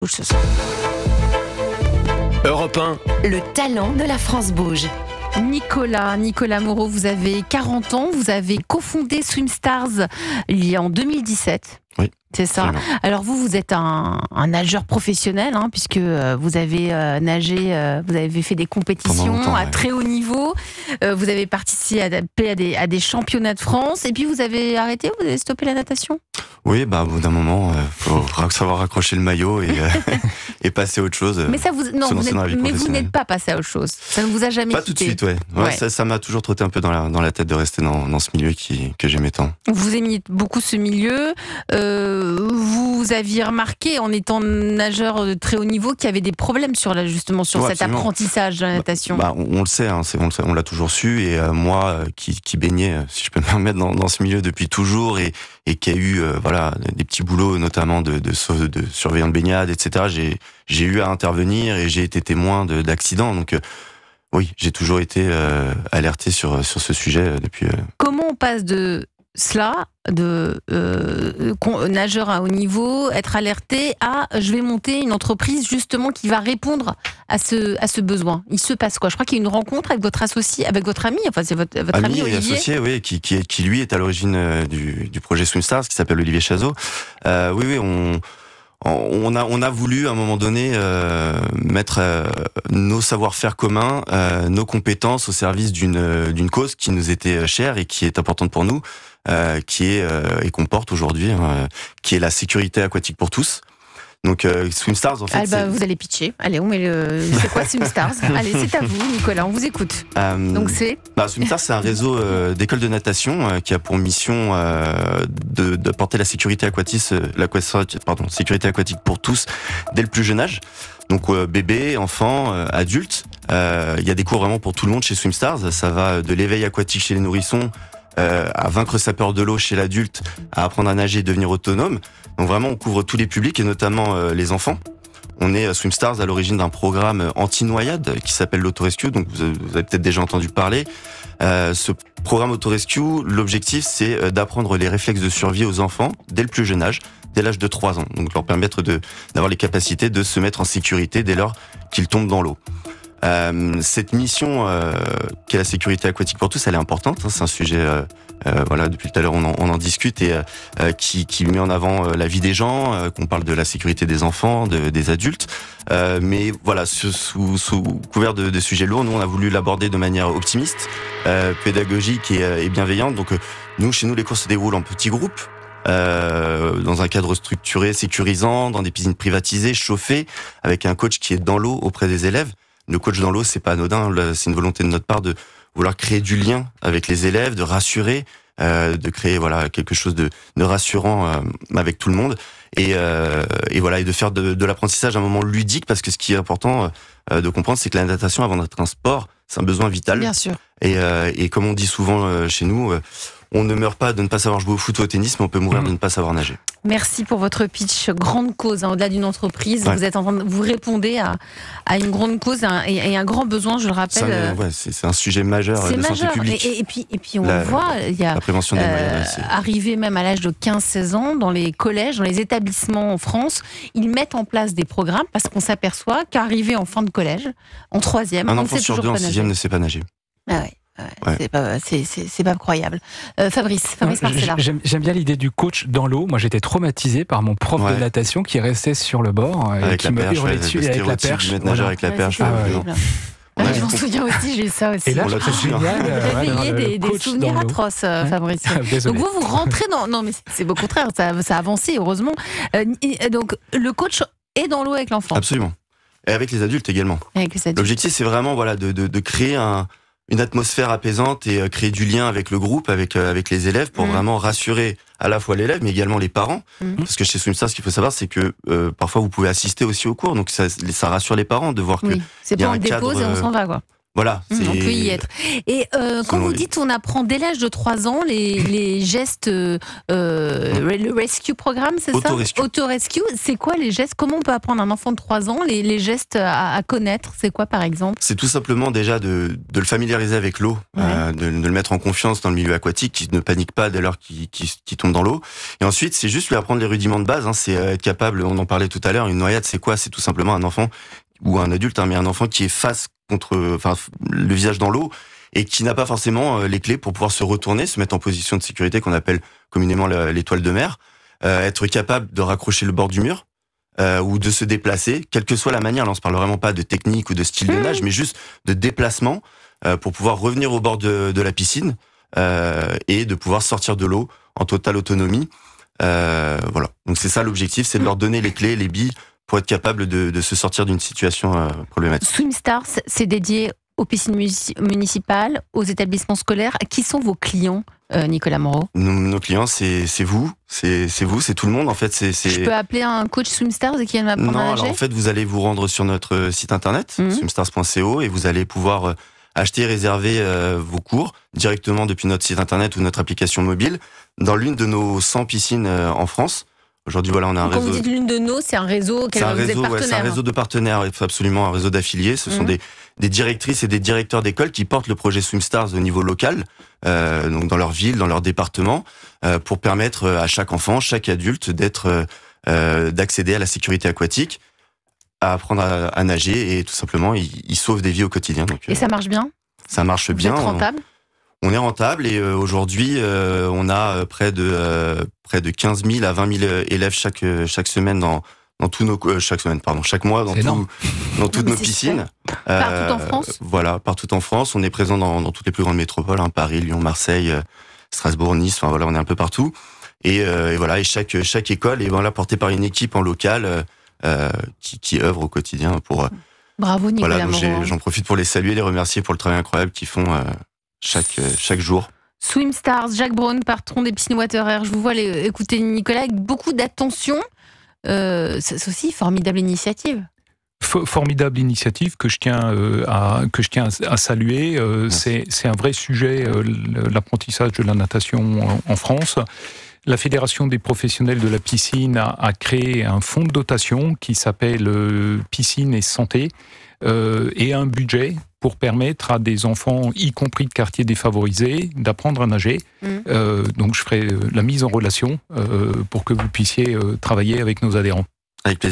Bouge ce soir. Europe 1. Le talent de la France bouge. Nicolas Moreau, vous avez 40 ans, vous avez cofondé Swimstars en 2017. Oui. C'est ça. Absolument. Alors vous êtes un nageur professionnel, puisque vous avez nagé, vous avez fait des compétitions Pendant longtemps, à ouais. très haut niveau, vous avez participé à des championnats de France, et puis vous avez arrêté, vous avez stoppé la natation. Oui, au bout d'un moment, faut savoir raccrocher le maillot et passer à autre chose. Mais ça vous, non, se vous lancer dans la vie n'êtes, mais vous professionnelle. n'êtes pas passé à autre chose. Ça ne vous a jamais Pas tout de quitté. suite, ouais. Ouais. Ça m'a toujours trotté un peu dans la tête de rester dans ce milieu que j'aimais tant. Vous aimiez beaucoup ce milieu. Vous aviez remarqué, en étant nageur de très haut niveau, qu'il y avait des problèmes sur Ouais, cet absolument. apprentissage de la natation. On le sait, on l'a toujours su. Et moi, qui baignais, si je peux me permettre, dans ce milieu depuis toujours, et qui a eu des petits boulots, notamment de surveillant de baignade, etc. J'ai eu à intervenir et j'ai été témoin d'accidents. Donc oui, j'ai toujours été alerté sur ce sujet depuis. Comment on passe de cela, de nageur à haut niveau, être alerté, à je vais monter une entreprise justement qui va répondre à ce besoin. Il se passe quoi? Je crois qu'il y a une rencontre avec votre associé, avec votre ami, enfin c'est votre ami Et Olivier. associé, oui, qui lui est à l'origine du projet Swimstars, qui s'appelle Olivier Chazot. Oui, on a voulu à un moment donné mettre nos savoir-faire communs, nos compétences au service d'une cause qui nous était chère et qui est importante pour nous, qui est et qu'on porte aujourd'hui, qui est la sécurité aquatique pour tous. Donc Swimstars, en fait, vous allez pitcher. Allez, on met c'est quoi Swimstars? Allez, c'est à vous, Nicolas, on vous écoute. Donc c'est Swimstars, c'est un réseau d'écoles de natation qui a pour mission d'apporter la sécurité aquatique pour tous dès le plus jeune âge. Donc bébés, enfants, adultes. Il y a des cours vraiment pour tout le monde chez Swimstars. Ça va de l'éveil aquatique chez les nourrissons à vaincre sa peur de l'eau chez l'adulte, à apprendre à nager et devenir autonome. Donc vraiment, on couvre tous les publics et notamment les enfants. On est Swimstars à l'origine d'un programme anti-noyade qui s'appelle l'Autorescue, donc vous avez peut-être déjà entendu parler. Ce programme Autorescue, l'objectif c'est d'apprendre les réflexes de survie aux enfants dès le plus jeune âge, dès l'âge de 3 ans. Donc leur permettre d'avoir les capacités de se mettre en sécurité dès lors qu'ils tombent dans l'eau. Cette mission qui est la sécurité aquatique pour tous, elle est importante, c'est un sujet depuis tout à l'heure on en discute et qui met en avant la vie des gens, qu'on parle de la sécurité des enfants, des adultes, mais voilà, sous couvert de sujets lourds, nous on a voulu l'aborder de manière optimiste, pédagogique et bienveillante. Donc chez nous les cours se déroulent en petits groupes, dans un cadre structuré, sécurisant, dans des piscines privatisées, chauffées, avec un coach qui est dans l'eau auprès des élèves. Le coach dans l'eau, c'est pas anodin, c'est une volonté de notre part de vouloir créer du lien avec les élèves, de rassurer, de créer quelque chose de rassurant avec tout le monde, et de faire de l'apprentissage un moment ludique, parce que ce qui est important de comprendre, c'est que la natation, avant d'être un sport, c'est un besoin vital. bien sûr. Et comme on dit souvent chez nous, on ne meurt pas de ne pas savoir jouer au foot ou au tennis, mais on peut mourir de ne pas savoir nager. Merci pour votre pitch. Grande cause, au-delà d'une entreprise. Ouais. Vous êtes vous répondez à une grande cause et un grand besoin, je le rappelle. C'est un sujet majeur C'est de santé majeur. publique. Et puis on voit, il y a La prévention des noyades, c'est... arrivé même à l'âge de 15-16 ans, dans les collèges, dans les établissements en France, ils mettent en place des programmes parce qu'on s'aperçoit qu'arrivé en fin de collège, en 3e, Un on ne enfant sait sur toujours deux en pas nager. 6e ne sait pas nager. Ah ouais. Ouais. C'est pas croyable. Fabrice Marcella. J'aime bien l'idée du coach dans l'eau. Moi, j'étais traumatisé par mon prof Ouais. de natation qui restait sur le bord et Avec qui la me perche, hurlait le dessus et avec la stéréotype perche. du maître nageur Voilà. avec la perche. c'est horrible. On a Je m'en vu- souviens aussi, j'ai eu ça aussi. Et là, On je l'a trouve tous eu, hein. génial. Réveiller des coach souvenirs dans l'eau. atroces, Fabrice. Désolé. Donc vous rentrez dans... Non mais c'est au contraire, ça a avancé, heureusement. Donc le coach est dans l'eau avec l'enfant. Absolument. Et avec les adultes également. Avec les adultes. L'objectif, c'est vraiment de créer une atmosphère apaisante et créer du lien avec le groupe, avec les élèves, pour vraiment rassurer à la fois l'élève, mais également les parents. Parce que chez Swimstars, ce qu'il faut savoir, c'est que parfois vous pouvez assister aussi aux cours, donc ça rassure les parents de voir que Oui, c'est il y a pas on un dépose cadre, et on s'en va, quoi. Voilà. On peut y être. Et quand vous dites on apprend dès l'âge de 3 ans les gestes, le rescue programme, c'est ça? Auto-rescue, c'est quoi les gestes? Comment on peut apprendre à un enfant de 3 ans les gestes à connaître? C'est quoi par exemple? C'est tout simplement déjà de le familiariser avec l'eau, de le mettre en confiance dans le milieu aquatique, qu'il ne panique pas dès lors qu'il tombe dans l'eau. Et ensuite, c'est juste lui apprendre les rudiments de base. C'est être capable, on en parlait tout à l'heure, une noyade, c'est quoi? C'est tout simplement un enfant ou un adulte, mais un enfant qui est face contre, le visage dans l'eau et qui n'a pas forcément les clés pour pouvoir se retourner, se mettre en position de sécurité qu'on appelle communément l'étoile de mer, être capable de raccrocher le bord du mur ou de se déplacer, quelle que soit la manière. Là, on se parle vraiment pas de technique ou de style de nage, mais juste de déplacement pour pouvoir revenir au bord de la piscine et de pouvoir sortir de l'eau en totale autonomie. Voilà. Donc c'est ça l'objectif, c'est de leur donner les clés, les billes pour être capable de se sortir d'une situation problématique. SwimStars, c'est dédié aux piscines municipales, aux établissements scolaires. Qui sont vos clients, Nicolas Moreau? Nos clients, c'est vous, c'est tout le monde en fait. Je peux appeler un coach SwimStars qui vient m'apprendre à nager? Non, alors en fait, vous allez vous rendre sur notre site internet, swimstars.co, et vous allez pouvoir acheter et réserver vos cours directement depuis notre site internet ou notre application mobile dans l'une de nos 100 piscines en France. Aujourd'hui, voilà, on a un réseau. Quand vous dites l'une de nos, c'est un réseau auquel vous êtes partenaire. C'est un réseau de partenaires, absolument, un réseau d'affiliés. Ce sont des directrices et des directeurs d'école qui portent le projet SwimStars au niveau local, donc dans leur ville, dans leur département, pour permettre à chaque enfant, chaque adulte d'accéder à la sécurité aquatique, à apprendre à nager et tout simplement, ils sauvent des vies au quotidien. Donc, et ça marche bien? Ça marche bien. Vous êtes rentable? On est rentable et aujourd'hui, on a près de 15 000 à 20 000 élèves chaque semaine chaque mois dans toutes nos piscines. Partout en France? Voilà, partout en France. On est présent dans toutes les plus grandes métropoles, Paris, Lyon, Marseille, Strasbourg, Nice. Enfin voilà, on est un peu partout. Et voilà, et chaque école est voilà portée par une équipe en local qui œuvre au quotidien pour. Bravo Nicolas Moreau. Voilà, j'en profite pour les saluer, les remercier pour le travail incroyable qu'ils font. Chaque jour. SwimStars, Jacques Braun, patron des piscines Water Air. Je vous vois écouter Nicolas avec beaucoup d'attention. C'est aussi une formidable initiative. Formidable initiative que je tiens à saluer. C'est un vrai sujet, l'apprentissage de la natation en France. La Fédération des professionnels de la piscine a créé un fonds de dotation qui s'appelle Piscine et Santé et un budget pour permettre à des enfants, y compris de quartiers défavorisés, d'apprendre à nager. Donc je ferai la mise en relation pour que vous puissiez travailler avec nos adhérents. Avec plaisir.